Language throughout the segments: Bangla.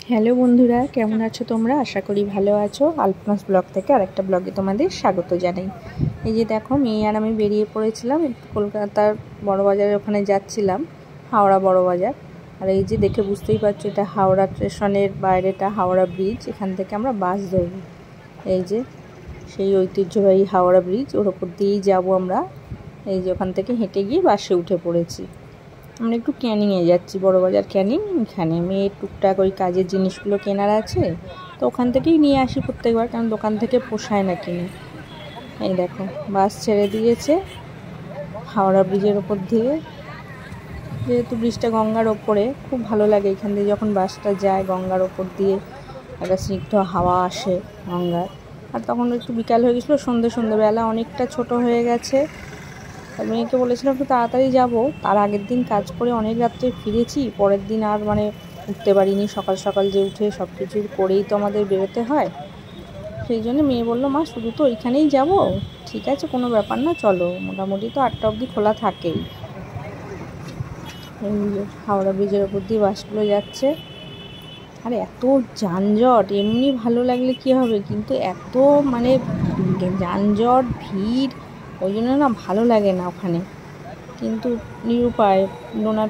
হ্যালো বন্ধুরা, কেমন আছো তোমরা? আশা করি ভালো আছো। আলপনাস ব্লগ থেকে আরেকটা ব্লগে তোমাদের স্বাগত জানাই। এই যে দেখো, মেয়ে আর আমি বেরিয়ে পড়েছিলাম, কলকাতার বড়বাজারের ওখানে যাচ্ছিলাম, হাওড়া বড়বাজার। আর এই যে দেখে বুঝতেই পারছো, এটা হাওড়া স্টেশনের বাইরেটা হাওড়া ব্রিজ। এখান থেকে আমরা বাস ধরব। এই যে সেই ঐতিহ্যবাহী হাওড়া ব্রিজ, ওর ওপর দিয়েই যাবো আমরা। এই যে ওখান থেকে হেঁটে গিয়ে বাসে উঠে পড়েছি। আমরা একটু ক্যানিংয়ে যাচ্ছি, বড়বাজার ক্যানিং। এখানে মেয়ের টুকটাক ওই কাজের জিনিসগুলো কেনার আছে, তো ওখান থেকেই নিয়ে আসি প্রত্যেকবার, কারণ দোকান থেকে পোষায় না কিনে। এই দেখো, বাস ছেড়ে দিয়েছে হাওড়া ব্রিজের ওপর দিয়ে। যেহেতু ব্রিজটা গঙ্গার ওপরে, খুব ভালো লাগে এখান দিয়ে যখন বাসটা যায় গঙ্গার ওপর দিয়ে, একটা স্নিগ্ধ হাওয়া আসে গঙ্গার। আর তখন একটু বিকাল হয়ে গেছিলো, সন্ধ্যেবেলা অনেকটা ছোট হয়ে গেছে। আর মেয়েকে বলেছিলাম একটু তাড়াতাড়ি যাব, তার আগের দিন কাজ করে অনেক রাত্রে ফিরেছি, পরের দিন আর উঠতে পারিনি। সকাল সকাল যে উঠে সব কিছু করেই তো আমাদের বেরোতে হয়। সেই জন্য মেয়ে বললো, মা শুধু তো ওইখানেই যাব। ঠিক আছে, কোনো ব্যাপার না, চলো, মোটামুটি তো 8টা অবধি খোলা থাকেই। এই হাওড়া ব্রিজের ওপর দিয়ে বাসগুলো যাচ্ছে। আর এত যানজট, এমনি ভালো লাগলে কী হবে, কিন্তু এত যানজট ভিড়, ওই জন্য না ভালো লাগে না ওখানে। কিন্তু নিরুপায়, ডোনাট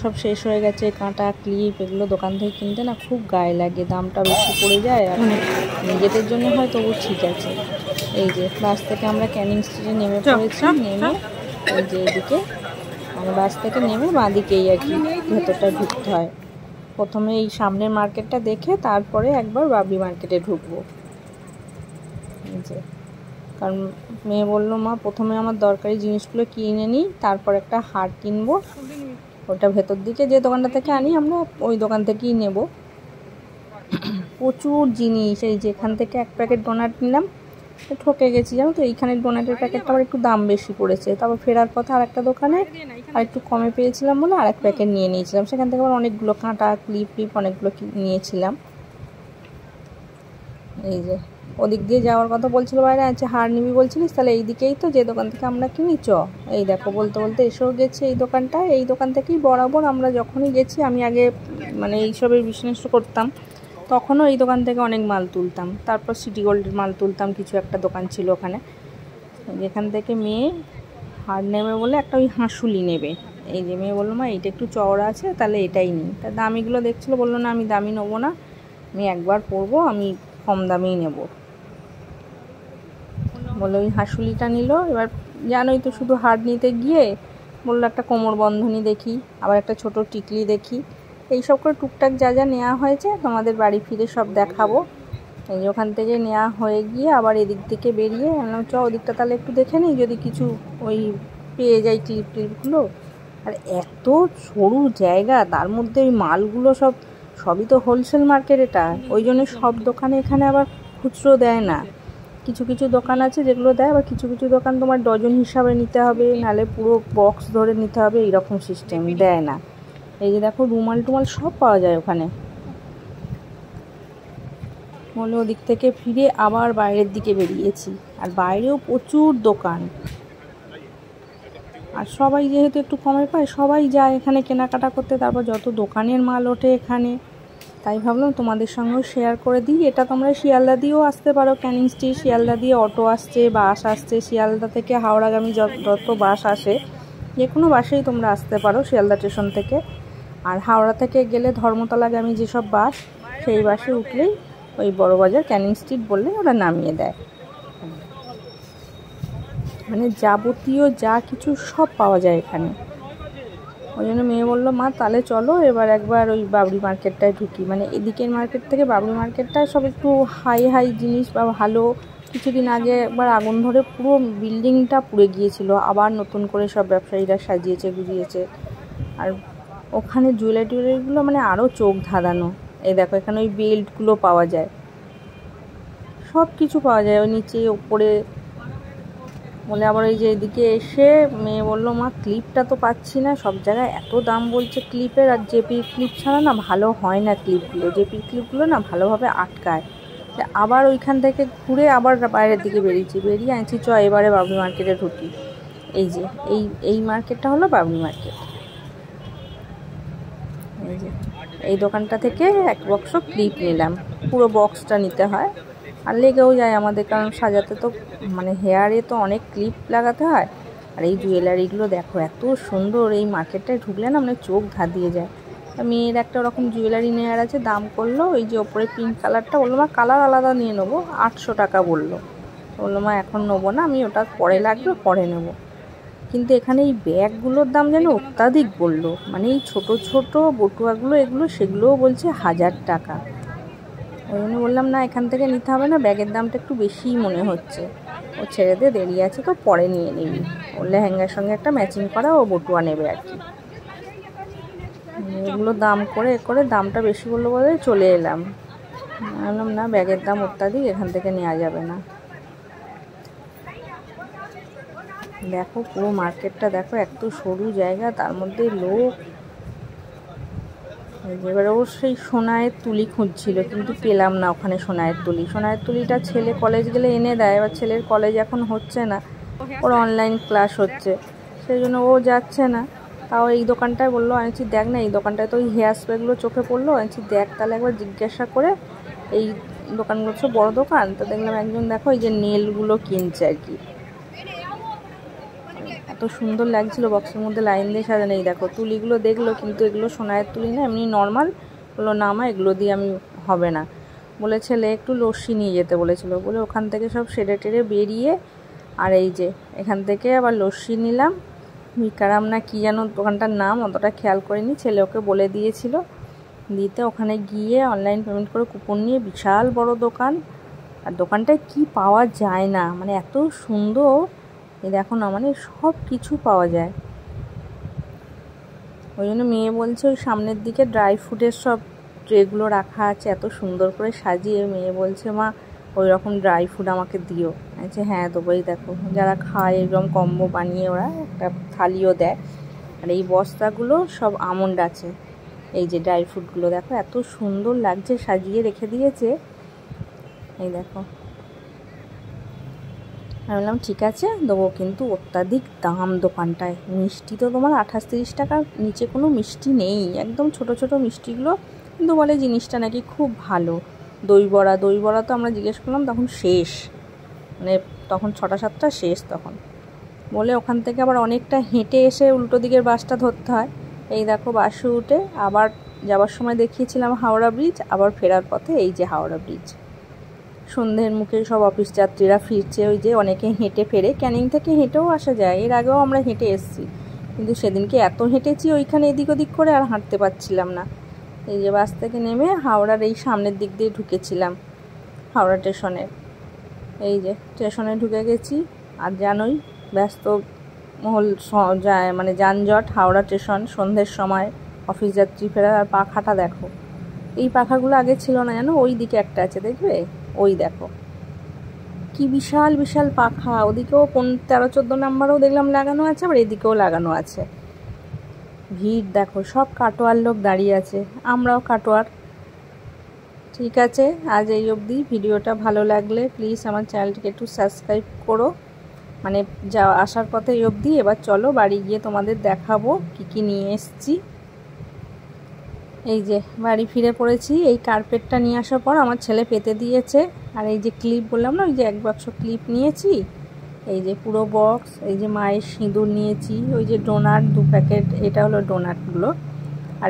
সব শেষ হয়ে গেছে। কাঁটা, ক্লিপ, এগুলো দোকান থেকে কিনতে না খুব গায়ে লাগে, দামটা বেশি পড়ে যায়। এখন নিজেদের জন্য হয় তবু ঠিক আছে। এই যে বাস থেকে আমরা ক্যানিং স্ট্রিটে নেমে পড়েছি। নেমে এই যে এদিকে বাস থেকে নেমে বাঁদিকেই আর কি ভেতরটা ঢুকতে হয়। প্রথমে এই সামনের মার্কেটটা দেখে তারপরে একবার বাবরি মার্কেটে ঢুকবো। এই যে, কারণ মেয়ে বললো, মা প্রথমে আমার দরকারি জিনিসগুলো কিনে নিই, তারপর একটা হার কিনবো। ওটা ভেতর দিকে যে দোকানটা থেকে আনি আমরা, ওই দোকান থেকেই নেব। প্রচুর জিনিস। এই যে এখান থেকে এক প্যাকেট ডোনাট নিলাম, ঠকে গেছি জানো তো। এইখানের ডোনাটের প্যাকেটটা আবার একটু দাম বেশি পড়েছে। তারপর ফেরার পথে আর একটা দোকানে আর একটু কমে পেয়েছিলাম বলে আর এক প্যাকেট নিয়ে নিয়েছিলাম। সেখান থেকে আবার অনেকগুলো কাঁটা, ক্লিপ অনেকগুলো নিয়েছিলাম। এই যে ওদিক দিয়ে যাওয়ার কথা বলছিল বাইরে, আছে হার নিবি বলছিলিস, তাহলে এই দিকেই তো যে দোকান থেকে আমরা কিনি, চ। এই দেখো, বলতে বলতে এসেও গেছে এই দোকানটা। এই দোকান থেকেই বরাবর আমরা যখনই গেছি, আমি আগে এইসবের বিজনেস করতাম, তখনও এই দোকান থেকে অনেক মাল তুলতাম। তারপর সিটি গোল্ডের মাল তুলতাম, কিছু একটা দোকান ছিল ওখানে। যেখান থেকে মেয়ে হার নেবে বলে একটা ওই হাঁসুলি নেবে। এই যে মেয়ে বললো, মা এইটা একটু চওড়া আছে, তাহলে এটাই নিই। তা দামিগুলো দেখছিলো, বললো না আমি দামি নেবো না, আমি একবার পরবো, আমি কম দামেই নেব বলে ওই হাঁসুলিটা নিল। এবার জানোই তো, শুধু হার নিতে গিয়ে বললো একটা কোমর বন্ধনী দেখি, আবার একটা ছোট টিকলি দেখি। এইসব করে টুকটাক যা যা নেওয়া হয়েছে তোমাদের বাড়ি ফিরে সব দেখাবো। এই যে ওখান থেকে নেওয়া হয়ে গিয়ে আবার এদিক থেকে বেরিয়ে বললাম, চ ওদিকটা তাহলে একটু দেখে নিই, যদি কিছু ওই পেয়ে যাই ক্লিপগুলো। আর এত সরু জায়গা, তার মধ্যে ওই মালগুলো সবই তো হোলসেল মার্কেট এটা, ওই জন্য সব দোকানে এখানে আবার খুচরো দেয় না। কিছু কিছু দোকান আছে যেগুলো দেয়, আবার কিছু কিছু দোকান তোমার ডজন হিসাবে নিতে হবে, নাহলে পুরো বক্স ধরে নিতে হবে, এইরকম সিস্টেম, দেয় না। এই যে দেখো, রুমাল টুমাল সব পাওয়া যায় ওখানে। বলে ওদিক থেকে ফিরে আবার বাইরের দিকে বেরিয়েছি। আর বাইরেও প্রচুর দোকান, আর সবাই যেহেতু একটু কমে পায়, সবাই যায় এখানে কেনাকাটা করতে। তারপর যত দোকানের মাল ওঠে এখানে, তাই ভাবলাম তোমাদের সঙ্গেও শেয়ার করে দিই। এটা তোমরা শিয়ালদা দিয়েও আসতে পারো, ক্যানিং স্ট্রিট শিয়ালদা দিয়ে অটো আসছে, বাস আসছে। শিয়ালদা থেকে হাওড়াগামী যত বাস আসে, যে কোনো বাসেই তোমরা আসতে পারো শিয়ালদা স্টেশন থেকে। আর হাওড়া থেকে গেলে ধর্মতলাগামী যেসব বাস, সেই বাসে উঠলেই ওই বড়বাজার ক্যানিং স্ট্রিট বললে ওরা নামিয়ে দেয়। যাবতীয় যা কিছু সব পাওয়া যায় এখানে। ওই জন্য মেয়ে বললো, মা তাহলে চলো এবার একবার ওই বাবরি মার্কেটটায় ঢুকি। এদিকের মার্কেট থেকে বাবরি মার্কেটটায় সব একটু হাই জিনিস বা ভালো। কিছুদিন আগে একবার আগুন ধরে পুরো বিল্ডিংটা পুড়ে গিয়েছিল, আবার নতুন করে সব ব্যবসায়ীরা সাজিয়েছে গুজিয়েছে। আর ওখানে জুয়েলারিগুলো আরও চোখ ধাঁধানো। এই দেখো, এখানে ওই বেল্টগুলো পাওয়া যায়, সব কিছু পাওয়া যায় ওই নিচে ওপরে। বলে আবার ওই যে এদিকে এসে মেয়ে বললো, মা ক্লিপটা তো পাচ্ছি না, সব জায়গায় এত দাম বলছে ক্লিপের, আর জেপির ক্লিপ ছাড়া না ভালো হয় না ক্লিপগুলো, জেপির ক্লিপগুলো না ভালোভাবে আটকায়। আবার ওইখান থেকে ঘুরে আবার বাইরের দিকে বেরিয়ে আনছি, চ এবারে বাবরি মার্কেটে ঢুকি। এই যে এই মার্কেটটা হলো বাবরি মার্কেট। এই যে এই দোকানটা থেকে এক বক্স ক্লিপ নিলাম, পুরো বক্সটা নিতে হয়, আর লেগেও যায় আমাদের, কারণ সাজাতে তো মানে হেয়ারে তো অনেক ক্লিপ লাগাতে হয়। আর এই জুয়েলারিগুলো দেখো এত সুন্দর, এই মার্কেটটায় ঢুকলে না মানে চোখ ধাঁধিয়ে যায়। মেয়ের একটা ওরকম জুয়েলারি নেওয়ার আছে, দাম করলো ওই যে ওপরে পিঙ্ক কালারটা, বললো মা কালার আলাদা নিয়ে নেবো, 800 টাকা বললো। বললো মা এখন নেবো না, আমি ওটা পরে লাগবে পরে নেবো। কিন্তু এখানে এই ব্যাগগুলোর দাম যেন অত্যাধিক বললো, মানে এই ছোট ছোট বটুয়াগুলো এগুলো সেগুলোও বলছে 1000 টাকা। ওই জন্য বললাম না এখান থেকে নিতে হবে না, ব্যাগের দামটা একটু বেশিই মনে হচ্ছে। ও ছেড়ে দে, দেরি আছে তো পরে নিয়ে নিবি, ওর লেহেঙ্গার সঙ্গে একটা ম্যাচিং করা ও বটুয়া নেবে আর কি। এগুলো দাম করে করে দামটা বেশি বললো বলে চলে এলাম। বললাম না ব্যাগের দাম অত্যাধিক, এখান থেকে নেওয়া যাবে না। দেখো পুরো মার্কেটটা দেখো, এত সরু জায়গা, তার মধ্যে লোক। এবার ও সেই সোনায়ের তুলি খুঁজছিল, কিন্তু পেলাম না ওখানে সোনায়ের তুলি। সোনায়ের তুলিটা ছেলে কলেজ গেলে এনে দেয়, এবার ছেলের কলেজ এখন হচ্ছে না, ওর অনলাইন ক্লাস হচ্ছে, সেই জন্য ও যাচ্ছে না। তাও এই দোকানটায় বললো, আনছি দেখ না, এই দোকানটায় তো ওই হেয়ার স্প্রেগুলো চোখে পড়লো, আনছি দেখ তাহলে একবার জিজ্ঞাসা করে। এই দোকানগুলো তো বড়ো দোকান, তো দেখলাম একজন দেখো এই যে নেলগুলো কিনছে আর কি, এত সুন্দর লাগছিল বক্সের মধ্যে লাইন দিয়ে সাজানো। এই দেখো তুলিগুলো দেখলো, কিন্তু এগুলো সোনায়ের তুলি না, এমনি নর্মাল। বললো না মা এগুলো দিয়ে আমি হবে না, বলে ছেলে একটু লস্যি নিয়ে যেতে বলেছিল, বলে ওখান থেকে সব সেরে টেরে বেরিয়ে, আর এই যে এখান থেকে আবার লস্যি নিলাম। ভিকারাম না কি যেন দোকানটার নাম, অতটা খেয়াল করিনি, ছেলে ওকে বলে দিয়েছিল দিতে। ওখানে গিয়ে অনলাইন পেমেন্ট করে কুপন নিয়ে, বিশাল বড় দোকান, আর দোকানটায় কি পাওয়া যায় না, মানে এত সুন্দর। এই দেখো না, মানে সব কিছু পাওয়া যায়। ওই জন্য মেয়ে বলছে ওই সামনের দিকে ড্রাই ফ্রুটের সব ট্রেগুলো রাখা আছে, এত সুন্দর করে সাজিয়ে। মেয়ে বলছে মা ওই রকম ড্রাই ফ্রুট আমাকে দিও। আচ্ছা হ্যাঁ দেবো। এই দেখো যারা খায় এরকম কম্বো বানিয়ে ওরা একটা থালিও দেয়। আর এই বস্তাগুলো সব আমন্ড আছে, এই যে ড্রাই ফ্রুটগুলো দেখো এত সুন্দর লাগছে, সাজিয়ে রেখে দিয়েছে। এই দেখো, আমি বললাম ঠিক আছে দেবো, কিন্তু অত্যাধিক দাম দোকানটায়। মিষ্টি তো তোমার 28-30 টাকার নিচে কোনো মিষ্টি নেই, একদম ছোট ছোট মিষ্টিগুলো, কিন্তু বলে জিনিসটা নাকি খুব ভালো। দই বড়া তো আমরা জিজ্ঞেস করলাম, তখন শেষ, মানে তখন 6টা-7টা শেষ তখন। বলে ওখান থেকে আবার অনেকটা হেঁটে এসে উল্টো দিকের বাসটা ধরতে হয়। এই দেখো বাসে উঠে আবার যাবার সময় দেখিয়েছিলাম হাওড়া ব্রিজ, আবার ফেরার পথে এই যে হাওড়া ব্রিজ। সন্ধ্যের মুখে সব অফিস যাত্রীরা ফিরছে, ওই যে অনেকে হেঁটে ফেরে, ক্যানিং থেকে হেঁটেও আসা যায়, এর আগেও আমরা হেঁটে এসেছি, কিন্তু সেদিনকে এত হেঁটেছি ওইখানে এদিক ওদিক করে আর হাঁটতে পারছিলাম না। এই যে বাস থেকে নেমে হাওড়ার এই সামনের দিক দিয়ে ঢুকেছিলাম হাওড়া স্টেশনে। এই যে স্টেশনে ঢুকে গেছি, আর জানোই ব্যস্ত মহল যায়, মানে যানজট হাওড়া স্টেশন সন্ধ্যের সময় অফিস যাত্রী ফেরার। আর পাখাটা দেখো, এই পাখাগুলো আগে ছিল না জানো, ওই দিকে একটা আছে দেখবে, ওই দেখো কি বিশাল বিশাল পাখা। ওদিকেও 13-14 নাম্বারও দেখলাম লাগানো আছে, আবার এদিকেও লাগানো আছে। ভিড় দেখো, সব কাটোয়ার লোক দাঁড়িয়ে আছে, আমরাও কাটোয়ার। ঠিক আছে, আজ এই অবধি। ভিডিওটা ভালো লাগলে প্লিজ আমার চ্যানেলটিকে একটু সাবস্ক্রাইব করো। মানে যা আসার পথে এই অবধি, এবার চলো বাড়ি গিয়ে তোমাদের দেখাবো কি কি নিয়ে এসছি। এই যে বাড়ি ফিরে পড়েছি, এই কার্পেটটা নিয়ে আসার পর আমার ছেলে পেতে দিয়েছে। আর এই যে ক্লিপ বললাম না, ওই যে 1 বাক্স ক্লিপ নিয়েছি, এই যে পুরো বক্স। এই যে মায়ের সিঁদুর নিয়েছি, ওই যে ডোনাট 2 প্যাকেট, এটা হলো ডোনাটগুলো। আর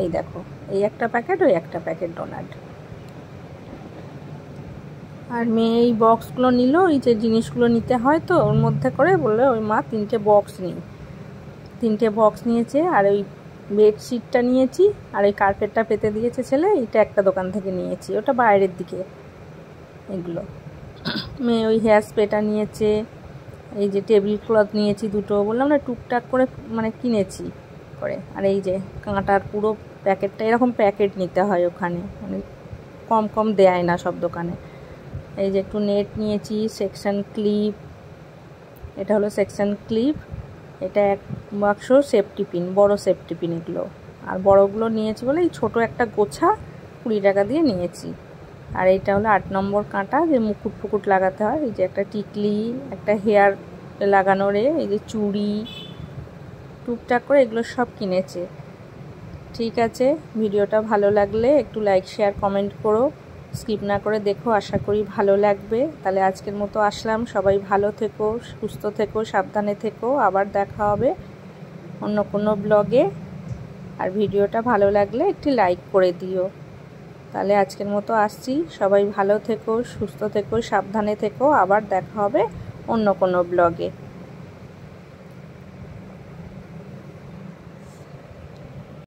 এই দেখো এই একটা প্যাকেট, ওই একটা প্যাকেট ডোনাট। আর মেয়ে এই বক্সগুলো নিল, এই যে জিনিসগুলো নিতে হয় তো ওর মধ্যে করে, বললে ওই মা 3টে বক্স নিই। 3টে বক্স নিয়েছে। আর ওই বেডশিটটা নিয়েছি, আর ওই কার্পেটটা পেতে দিয়েছে ছেলে, এটা একটা দোকান থেকে নিয়েছি, ওটা বাইরের দিকে। এগুলো মেয়ে ওই হেয়ার স্প্রেটা নিয়েছে, এই যে টেবিল ক্লথ নিয়েছি 2টো, বললাম না টুকটাক করে মানে কিনেছি করে। আর এই যে কাঁটার পুরো প্যাকেটটা, এরকম প্যাকেট নিতে হয় ওখানে, মানে কম কম দেয় না সব দোকানে। এই যে একটু নেট নিয়েছি, সেকশন ক্লিপ, এটা হলো সেকশন ক্লিপ, এটা 1 বাক্স সেফটি পিন, বড় সেফটি পিন এগুলো। আর বড়গুলো নিয়েছি বলে এই ছোটো একটা গোছা 20 টাকা দিয়ে নিয়েছি। আর এইটা হলো 8 নম্বর কাঁটা, যে মুকুট ফুকুট লাগাতে হয়। এই যে একটা টিকলি, একটা হেয়ার লাগানোর, এই যে চুড়ি, টুকটাক করে এগুলো সব কিনেছে। ঠিক আছে, ভিডিওটা ভালো লাগলে একটু লাইক শেয়ার কমেন্ট করো, স্কিপ না করে দেখো, আশা করি ভালো লাগবে। তাহলে আজকের মতো আসলাম, সবাই ভালো থেকো, সুস্থ থেকো, সাবধানে থেকো, আবার দেখা হবে অন্য কোনো ব্লগে। আর ভিডিওটা ভালো লাগলে একটি লাইক করে দিও। তাহলে আজকের মতো আসছি, সবাই ভালো থেকো, সুস্থ থেকো, সাবধানে থেকো, আবার দেখা হবে অন্য কোনো ব্লগে।